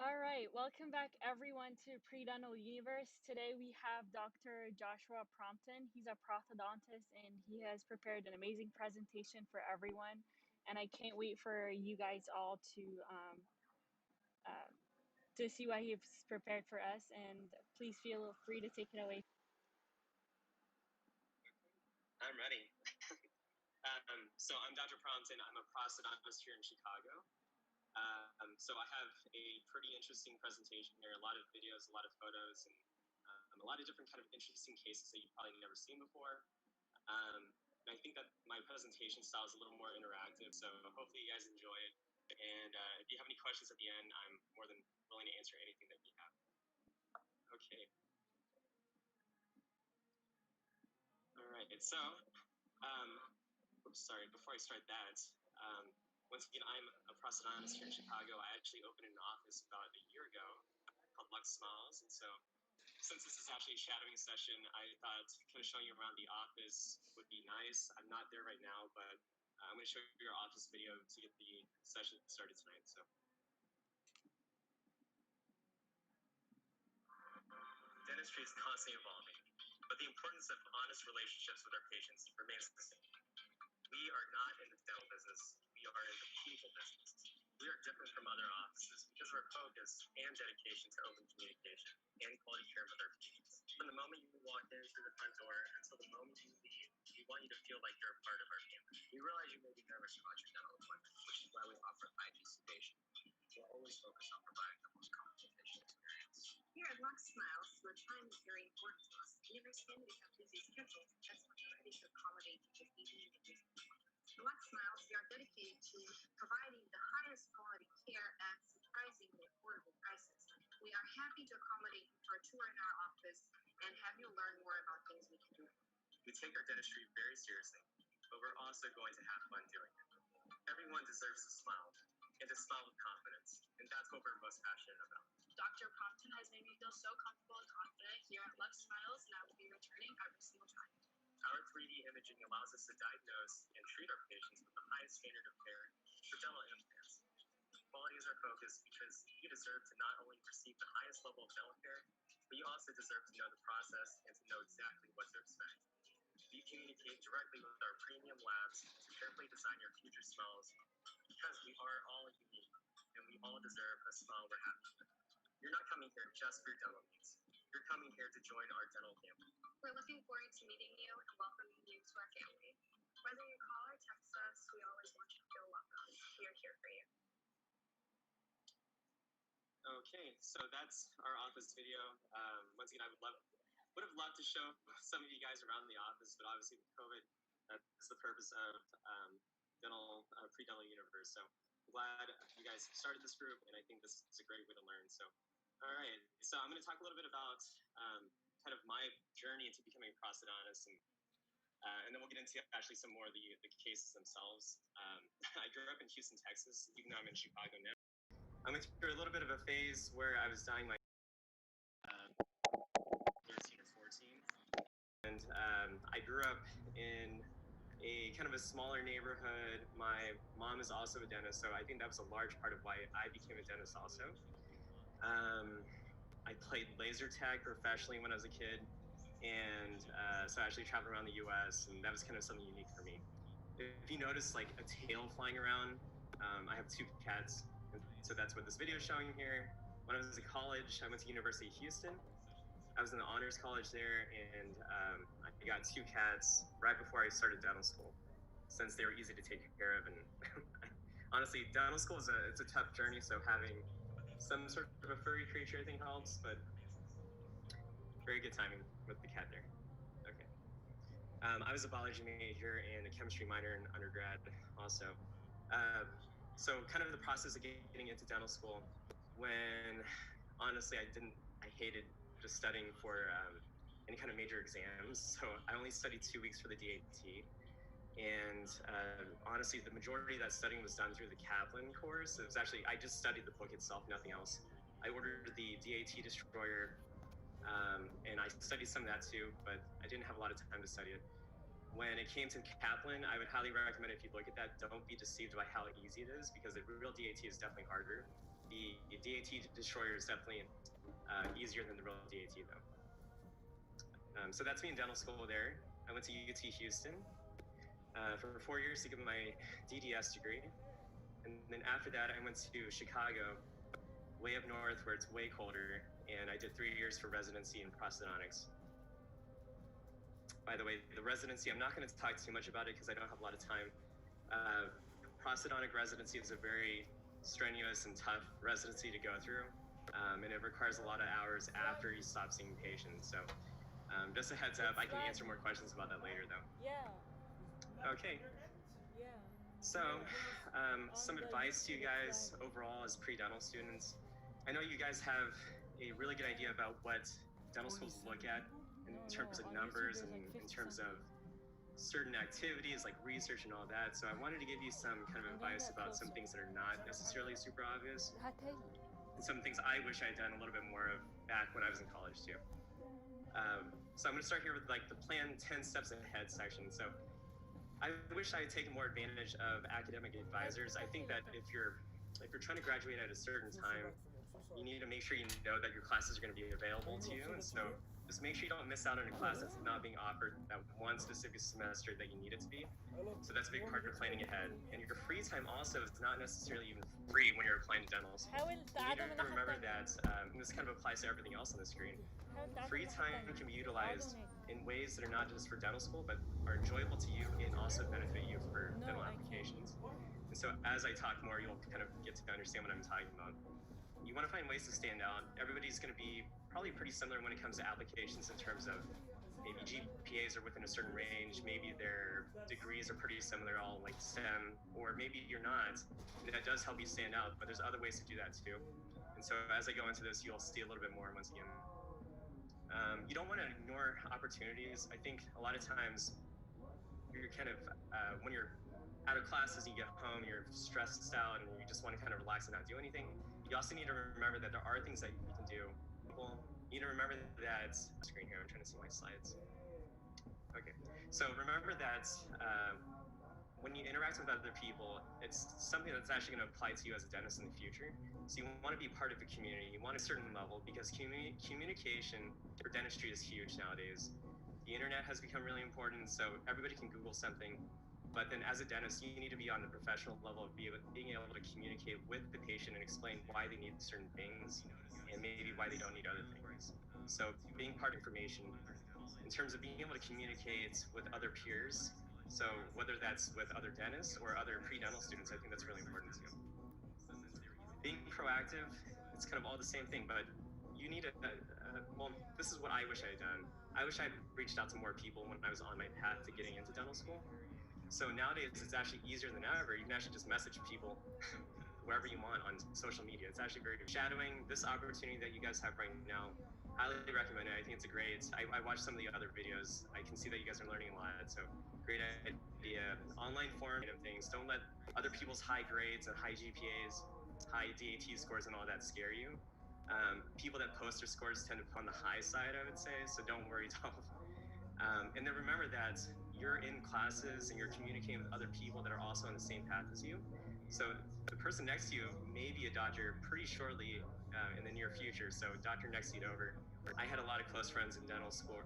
All right, welcome back everyone to Pre-Dental Universe. Today we have Dr. Joshua Prompton. He's a prosthodontist and he has prepared an amazing presentation for everyone. And I can't wait for you guys all uh, to see what he's prepared for us. And please feel free to take it away. I'm ready. So I'm Dr. Prompton. I'm a prosthodontist here in Chicago. So I have a pretty interesting presentation here, a lot of videos, a lot of photos, and a lot of different kind of interesting cases that you've probably never seen before. And I think that my presentation style is a little more interactive, so hopefully you guys enjoy it. And if you have any questions at the end, I'm more than willing to answer anything that you have. Okay. All right, so, sorry, before I start that, once again, I'm a prosthodontist here in Chicago. I actually opened an office about a year ago called Lux Smiles. And so since this is actually a shadowing session, I thought kind of showing you around the office would be nice. I'm not there right now, but I'm going to show you your office video to get the session started tonight. So dentistry is constantly evolving, but the importance of honest relationships with our patients remains the same. We are not in the dental business. We are in the people business. We are different from other offices because of our focus and dedication to open communication and quality care with our patients. From the moment you walk in through the front door until the moment you leave, we want you to feel like you're a part of our family. We realize you may be nervous about your dental appointment, which is why we offer IG sedation. We'll always focus on providing the most comfortable patient experience. Here at Lux Smiles, your time is very important to us. We understand that you have busy schedules. That's why we're ready to accommodate you with evening and weekend appointments. At Lux Smiles, we are dedicated to providing the highest quality care at surprisingly affordable prices. We are happy to accommodate you for a tour in our office and have you learn more about things we can do. We take our dentistry very seriously, but we're also going to have fun doing it. Everyone deserves to smile, and to smile with confidence, and that's what we're most passionate about. Dr. Prompton has made me feel so comfortable and confident here at Lux Smiles, and I will be returning every single time. Our 3D imaging allows us to diagnose and treat our patients with the highest standard of care for dental implants. Quality is our focus because you deserve to not only receive the highest level of dental care, but you also deserve to know the process and to know exactly what to expect. We communicate directly with our premium labs to carefully design your future smiles because we are all unique and we all deserve a smile we're happy with. You're not coming here just for your dental needs. You're coming here to join our dental family. We're looking forward to meeting you and welcoming you to our family. Whether you call or text us, we always want you to feel welcome. We are here for you. Okay, so that's our office video. Once again, I would have loved to show some of you guys around the office, but obviously with COVID, that's the purpose of Pre-Dental Universe. So I'm glad you guys started this group, and I think this is a great way to learn. So, all right, so I'm going to talk a little bit about kind of my journey into becoming a prosthodontist, and then we'll get into actually some more of the cases themselves. I grew up in Houston, Texas, even though I'm in Chicago now. I went through a little bit of a phase where I was dying my 13 or 14. And I grew up in a kind of a smaller neighborhood. My mom is also a dentist, so I think that was a large part of why I became a dentist also. I played laser tag professionally when I was a kid, and so I actually traveled around the US, and that was kind of something unique for me. If you notice like a tail flying around, I have 2 cats, and so that's what this video is showing here. When I was in college, I went to University of Houston. I was in the honors college there, and I got 2 cats right before I started dental school, since they were easy to take care of. And honestly, dental school is it's a tough journey, so having some sort of a furry creature I think helps, but very good timing with the cat there. Okay. I was a biology major and a chemistry minor in undergrad also. So kind of the process of getting into dental school, when honestly I hated just studying for any kind of major exams. So I only studied 2 weeks for the DAT. And honestly, the majority of that studying was done through the Kaplan course. It was actually, I just studied the book itself, nothing else. I ordered the DAT Destroyer, and I studied some of that too, but I didn't have a lot of time to study it. When it came to Kaplan, I would highly recommend, if you look at that, don't be deceived by how easy it is, because the real DAT is definitely harder. The DAT destroyer is definitely easier than the real DAT though. So that's me in dental school there. I went to UT Houston for 4 years to get my DDS degree. And then after that, I went to Chicago, way up north where it's way colder, and I did 3 years for residency in prosthodontics. By the way, the residency, I'm not going to talk too much about it because I don't have a lot of time. Prosthodontic residency is a very strenuous and tough residency to go through, and it requires a lot of hours after you stop seeing patients. So just a heads up, I can answer more questions about that later though. Yeah. Okay. Yeah. So some advice to you guys overall as pre-dental students. I know you guys have a really good idea about what dental schools look at in terms of numbers and in terms of certain activities like research and all that. So I wanted to give you some kind of advice about some things that are not necessarily super obvious, and some things I wish I'd done a little bit more of back when I was in college too. So I'm going to start here with like the plan 10 steps ahead section. So I wish I had taken more advantage of academic advisors. I think that if you're trying to graduate at a certain time, you need to make sure you know that your classes are going to be available to you. And so just make sure you don't miss out on a class that's not being offered that one specific semester that you need it to be. So that's a big part of planning ahead. And your free time also is not necessarily even free when you're applying to dental school. You need to remember that, and this kind of applies to everything else on the screen. Free time can be utilized in ways that are not just for dental school, but are enjoyable to you and also benefit you for dental applications. And so as I talk more, you'll kind of get to understand what I'm talking about. You want to find ways to stand out. Everybody's going to be probably pretty similar when it comes to applications in terms of maybe GPAs are within a certain range, maybe their degrees are pretty similar, all like STEM, or maybe you're not. And that does help you stand out, but there's other ways to do that too. And so as I go into this, you'll see a little bit more once again. You don't want to ignore opportunities. I think a lot of times you're kind of, when you're out of classes and you get home, you're stressed out and you just want to kind of relax and not do anything. You also need to remember that there are things that you can do. Well, you need to remember that, screen here, I'm trying to see my slides. Okay, so remember that when you interact with other people, it's something that's actually going to apply to you as a dentist in the future. So you want to be part of the community. You want a certain level because communication for dentistry is huge nowadays. The internet has become really important, so everybody can Google something. But then as a dentist, you need to be on the professional level of being able to communicate with the patient and explain why they need certain things and maybe why they don't need other things. So being part of information in terms of being able to communicate with other peers. So whether that's with other dentists or other pre-dental students, I think that's really important too. Being proactive, it's kind of all the same thing, but you need well, this is what I wish I had done. I wish I had reached out to more people when I was on my path to getting into dental school. So nowadays, it's actually easier than ever. You can actually just message people wherever you want on social media. It's actually very good. Shadowing, this opportunity that you guys have right now, highly recommend it. I think it's a great, I watched some of the other videos. I can see that you guys are learning a lot. So great idea. Online forum and things. Don't let other people's high grades and high GPAs, high DAT scores and all that scare you. People that post their scores tend to put on the high side, I would say. So don't worry, don't. And then remember that you're in classes and you're communicating with other people that are also on the same path as you. So the person next to you may be a doctor pretty shortly in the near future. So doctor next seat over. I had a lot of close friends in dental school